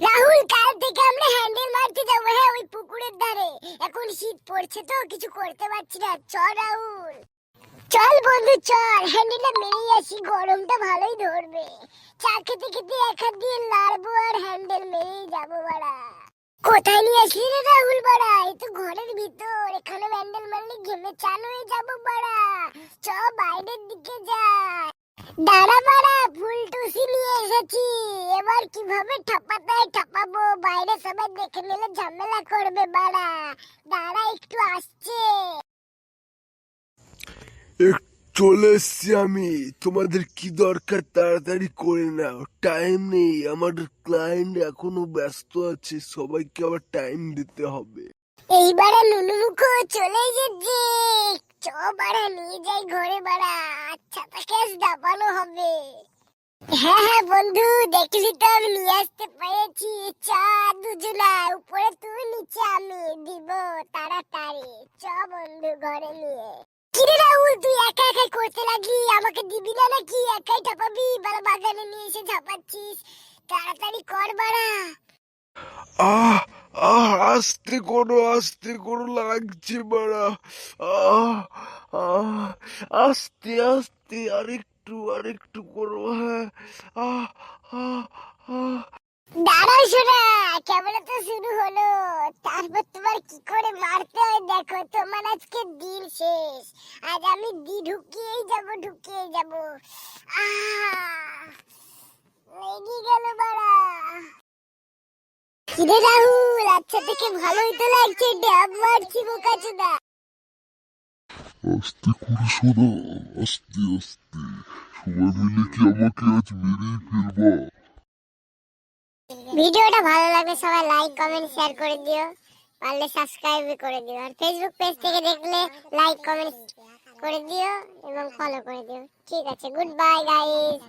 রাহুল, কাল থেকে আমরা হ্যান্ডেল মারতে যাবো। হ্যাঁ, ওই পুকুরের ধারে। এখন শীত পড়ছে তো কিছু করতে পারছি না। চল রাহুল, চল বন্ধু, চল হ্যান্ডেলটা মেরেই আসি, গরমটা ভালোই ধরবে। চা খেতে খেতে এক হাত দিয়ে লাড়বো আর হ্যান্ডেল মেরেই যাবো বাড়া। কোথায় নিয়ে আসলি রে রাহুল বাড়া? এই তো ঘরের ভিতর, এখানে হ্যান্ডেল মারলে ঘেমে চান হয়ে যাবো বাড়া। চ বাইরের দিকে যাই। দাঁড়া বাড়া, ফুলটুসি নিয়ে এসেছি। এবার কিভাবে ঠাপাতে ঠাপাবো, বাইরে সবাই দেখে নিলে ঝামেলা করবে বাড়া। দাঁড়া, একটু আসছে। চলে এসছি আমি। তোমাদের কি দরকার তাড়াতাড়ি করে নাও, টাইম নেই। আমার ক্লায়েন্ট এখনো ব্যস্ত আছে, সবাইকে আবার টাইম দিতে হবে। এইবারে নুনুমুখো চলে এসেছে। চ বাড়া, নিয়ে যাই ঘরে বাড়া। আচ্ছা, তাকে দাবানো হবে। হ্যাঁ হ্যাঁ বন্ধু, দেখলি তো আমি নিয়ে আসতে পেরেছি। চা দুজনা, উপরে তুই নিচে আমি, দিব তাড়াতাড়ি। চ বন্ধু, ঘরে নিয়ে। কিরে রাহুল, তুই একা একাই করতে লাগলি, আমাকে দিবি না নাকি? একাই ঠাপাবি বাড়া, বাগানে নিয়ে এসে ঝাপাচ্ছিস। তাড়াতাড়ি কর বাড়া। আহ আস্তে করো লাগছে বাড়া। আহ আহ আস্তে আস্তে, আরেকটু করো। হ্যাঁ। আহ আহ আহ দাঁড়াও শোনা, ক্যামেরা তো শুরু হলো। তারপর তোমার কি করে মারতে হয় দেখো। তোমার আজকে দিন শেষ। আজ আমি ঢুকিয়েই যাব। লেগে গেল বাড়া। কিরে রাহুল, আচ্ছা থেকে ভালোই তো লাগছে। ড্যাব মারছি বোকাচোদা। আস্তে করে শোনা, আস্তে আস্তে। সবাই মিলে কি আমাকে আজ মেরেই ফেলবা? ভিডিওটা ভালো লাগলে সবাই লাইক কমেন্ট শেয়ার করে দিও। পারলে সাবস্ক্রাইব করে দিও। আর ফেসবুক পেজ থেকে দেখলে লাইক কমেন্ট করে দিও এবং ফলো করে দিও। ঠিক আছে, গুড বাই গাইস।